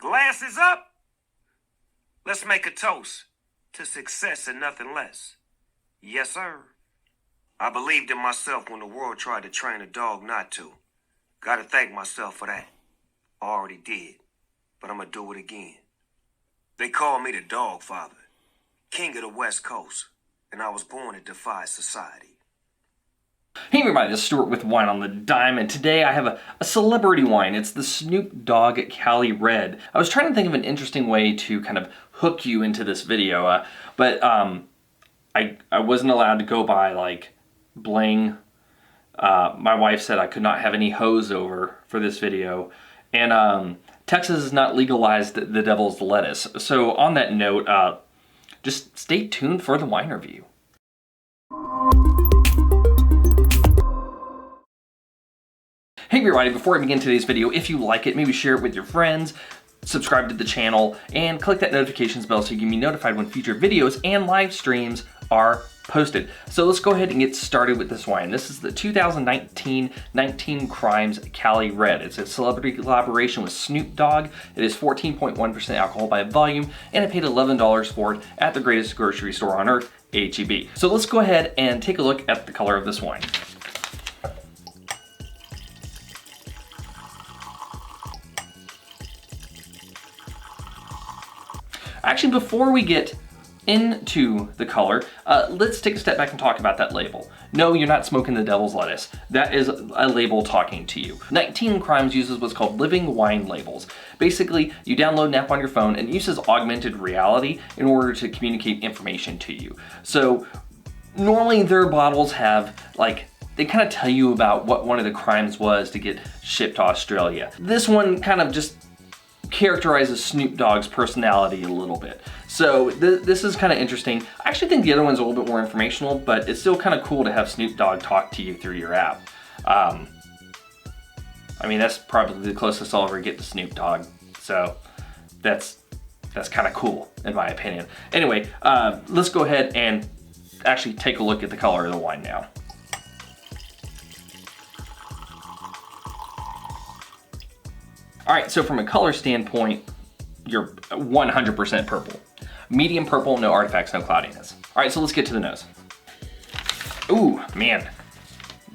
Glasses up. Let's make a toast to success and nothing less. Yes, sir. I believed in myself when the world tried to train a dog not to. Gotta thank myself for that. Already did, but I'm gonna do it again. They call me the Doggfather, king of the West Coast, and I was born to defy society. Hey everybody, this is Stuart with Wine on the Dime, and today I have a celebrity wine. It's the Snoop Dogg Cali Red. I was trying to think of an interesting way to kind of hook you into this video, but I wasn't allowed to go by like bling. My wife said I could not have any hoes over for this video, and Texas has not legalized the devil's lettuce. So on that note, just stay tuned for the wine review. Hey everybody, before I begin today's video, if you like it, maybe share it with your friends, subscribe to the channel, and click that notifications bell so you can be notified when future videos and live streams are posted. So let's go ahead and get started with this wine. This is the 2019 19 Crimes Cali Red. It's a celebrity collaboration with Snoop Dogg. It is 14.1% alcohol by volume, and I paid $11 for it at the greatest grocery store on earth, H-E-B. So let's go ahead and take a look at the color of this wine. Actually, before we get into the color, let's take a step back and talk about that label. No, you're not smoking the devil's lettuce. That is a label talking to you. 19 Crimes uses what's called living wine labels. Basically, you download an app on your phone and it uses augmented reality in order to communicate information to you. So normally their bottles have they kind of tell you about what one of the crimes was to get shipped to Australia. This one kind of just characterizes Snoop Dogg's personality a little bit. So this is kind of interesting. I actually think the other one's a little bit more informational, but it's still kind of cool to have Snoop Dogg talk to you through your app. I mean, that's probably the closest I'll ever get to Snoop Dogg. So that's kind of cool in my opinion. Anyway, let's go ahead and actually take a look at the color of the wine now. All right, so from a color standpoint, you're 100% purple. Medium purple, no artifacts, no cloudiness. All right, so let's get to the nose. Ooh, man.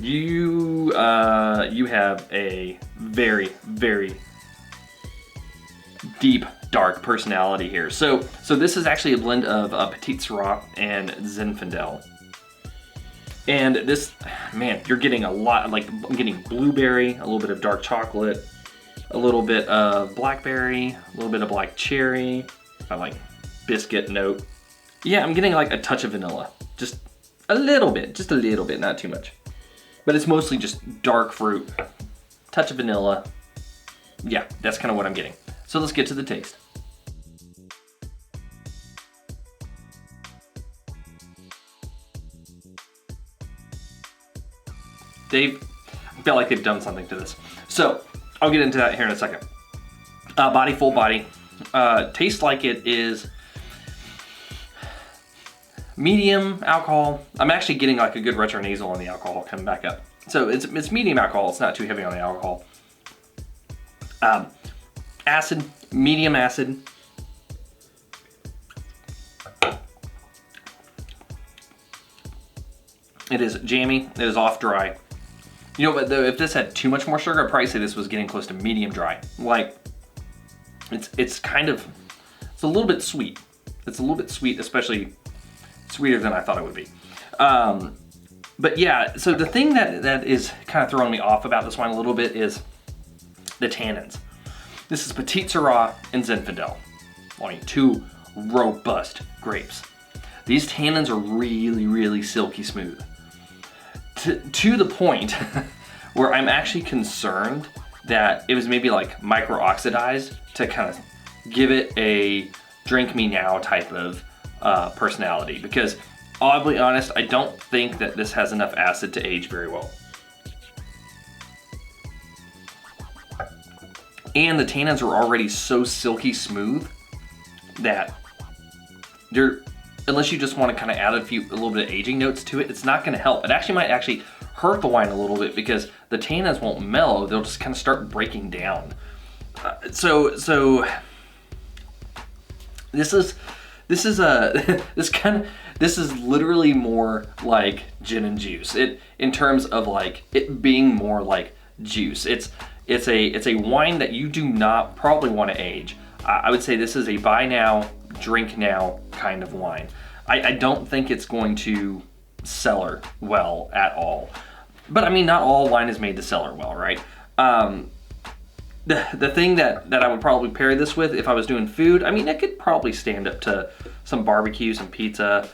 You have a very, very deep, dark personality here. So this is actually a blend of Petite, Sirah, and Zinfandel. And this, man, you're getting a lot, I'm getting blueberry, a little bit of dark chocolate, a little bit of blackberry, a little bit of black cherry, I biscuit note. Yeah, I'm getting a touch of vanilla. Just a little bit, not too much. But it's mostly just dark fruit, touch of vanilla. Yeah, that's kind of what I'm getting. So let's get to the taste. I feel like they've done something to this. So I'll get into that here in a second. Body, full body. Tastes like it is medium alcohol. I'm actually getting a good retronasal on the alcohol coming back up. So it's medium alcohol. It's not too heavy on the alcohol. Acid, medium acid. It is jammy. It is off dry. You know, but if this had too much more sugar, I'd probably say this was getting close to medium dry. It's a little bit sweet. It's a little bit sweet, especially sweeter than I thought it would be. But yeah, so the thing that is kind of throwing me off about this wine a little bit is the tannins. This is Petite, Sirah, and Zinfandel. I mean, two robust grapes. These tannins are really, really silky smooth. To the point where I'm actually concerned that it was maybe micro-oxidized to kind of give it a drink me now type of personality, because I'll be honest, I don't think that this has enough acid to age very well. And the tannins are already so silky smooth that unless you just want to kind of add a little bit of aging notes to it, it's not going to help. It actually might hurt the wine a little bit because the tannins won't mellow. They'll just kind of start breaking down. So This is a this is literally more like gin and juice. In terms of like it being more like juice. It's a wine that you do not probably want to age. I would say this is a buy now, drink now kind of wine. I don't think it's going to cellar well at all. But I mean, not all wine is made to cellar well, right? The thing that I would probably pair this with if I was doing food, I mean, it could probably stand up to some barbecue, some pizza,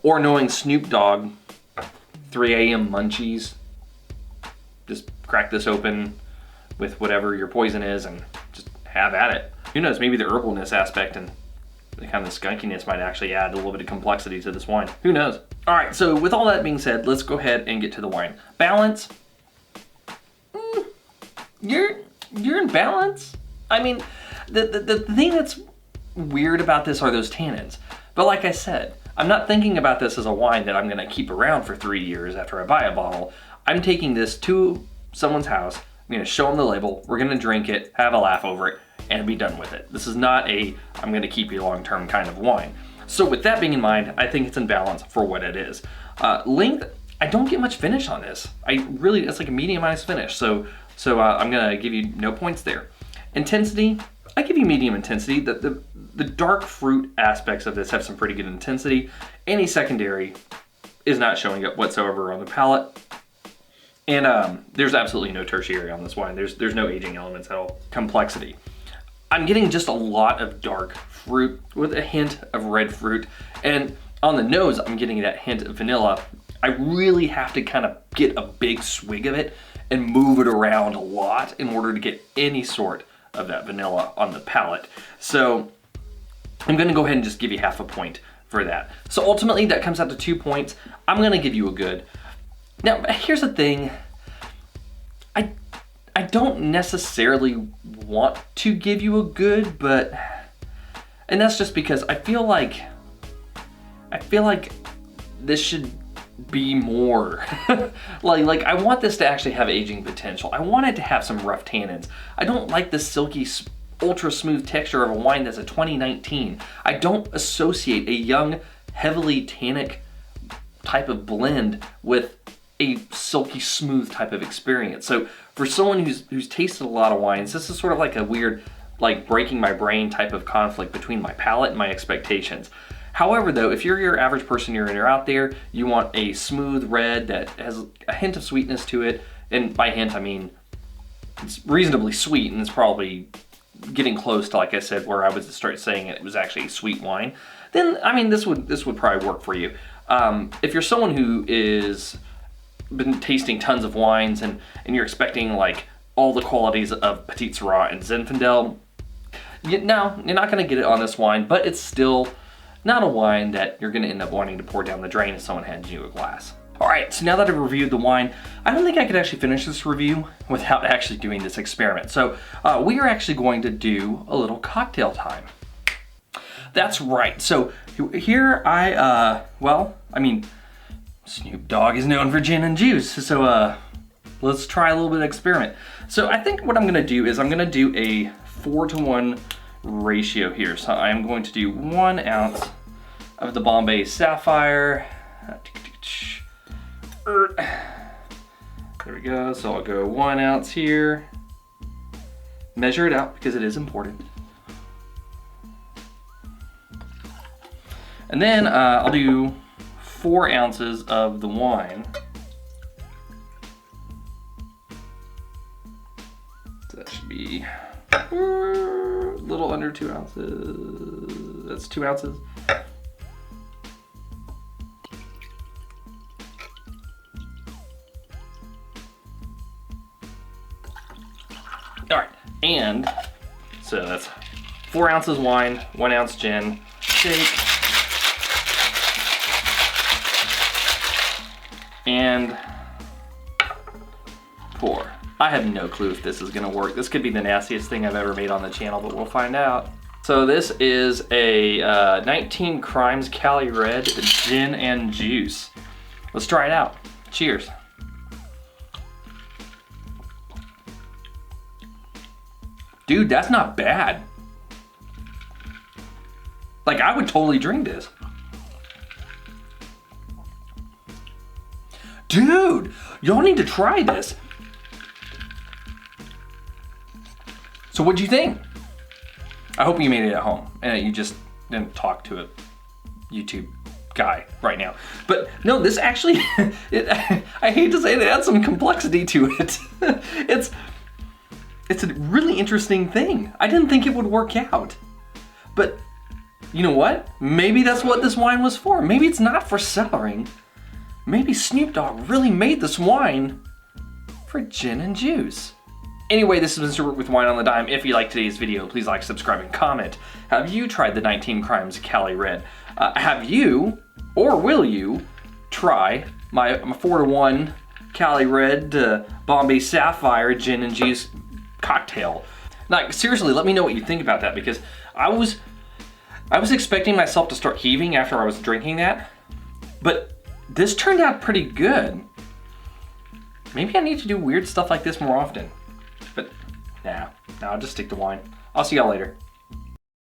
or knowing Snoop Dogg, 3 a.m. munchies. Just crack this open with whatever your poison is and just have at it. Who knows, maybe the herbalness aspect and the kind of skunkiness might actually add a little bit of complexity to this wine. Who knows? All right, so with all that being said, let's go ahead and get to the wine. Balance. You're in balance. I mean, the thing that's weird about this are those tannins. But like I said, I'm not thinking about this as a wine that I'm gonna keep around for 3 years after I buy a bottle. I'm taking this to someone's house, I'm gonna show them the label, we're gonna drink it, have a laugh over it, and be done with it. This is not a, I'm gonna keep you long-term kind of wine. So with that being in mind, I think it's in balance for what it is. Length, I don't get much finish on this. It's like a medium-ized finish. So I'm gonna give you no points there. Intensity, I give you medium intensity. The dark fruit aspects of this have some pretty good intensity. Any secondary is not showing up whatsoever on the palate. And there's absolutely no tertiary on this wine. There's no aging elements at all. Complexity. I'm getting just a lot of dark fruit with a hint of red fruit. And on the nose, I'm getting that hint of vanilla. I really have to kind of get a big swig of it and move it around a lot in order to get any sort of that vanilla on the palate. So I'm gonna go ahead and just give you half a point for that. So ultimately that comes out to 2 points. I'm gonna give you a good. Now here's the thing, I don't necessarily want to give you a good, and that's just because I feel like this should be more. like I want this to actually have aging potential. I want it to have some rough tannins. I don't like the silky, ultra smooth texture of a wine that's a 2019. I don't associate a young, heavily tannic type of blend with a silky smooth type of experience. So for someone who's tasted a lot of wines, this is sort of like a weird, like breaking my brain type of conflict between my palate and my expectations. However though, if you're your average person, you're out there, you want a smooth red that has a hint of sweetness to it, and by hint I mean it's reasonably sweet and it's probably getting close to, like I said, where I would start saying it was actually a sweet wine, then I mean this would probably work for you. If you're someone who is been tasting tons of wines and you're expecting like all the qualities of Petite, Sirah, and Zinfandel, you're not gonna get it on this wine, but it's still not a wine that you're gonna end up wanting to pour down the drain if someone hands you a glass. All right, so now that I've reviewed the wine, I don't think I could actually finish this review without actually doing this experiment. So we are actually going to do a little cocktail time. That's right, so here Snoop Dogg is known for gin and juice, so let's try a little bit of experiment. So I think what I'm gonna do is I'm gonna do a 4-to-1 ratio here. So I'm going to do 1 ounce of the Bombay Sapphire. There we go, so I'll go 1 ounce here. Measure it out because it is important. And then I'll do 4 ounces of the wine. So that should be a little under 2 ounces. That's 2 ounces. All right, and so that's 4 ounces wine, 1 ounce gin, shake, and pour. I have no clue if this is gonna work. This could be the nastiest thing I've ever made on the channel, but we'll find out. So this is a 19 Crimes Cali Red Gin and Juice. Let's try it out. Cheers. Dude, that's not bad. Like, I would totally drink this. Dude, y'all need to try this. So what'd you think? I hope you made it at home and you just didn't talk to a YouTube guy right now. But no, this actually, I hate to say it adds some complexity to it. It's a really interesting thing. I didn't think it would work out. But you know what? Maybe that's what this wine was for. Maybe it's not for cellaring. Maybe Snoop Dogg really made this wine for gin and juice. Anyway, this has been Mr. with Wine on the Dime. If you liked today's video, please like, subscribe, and comment. Have you tried the 19 Crimes Cali Red? Have you, or will you, try my 4-to-1 Cali Red Bombay Sapphire Gin and Juice cocktail? Like, seriously, let me know what you think about that, because I was expecting myself to start heaving after I was drinking that, but this turned out pretty good. Maybe I need to do weird stuff like this more often. But nah, I'll just stick to wine. I'll see y'all later.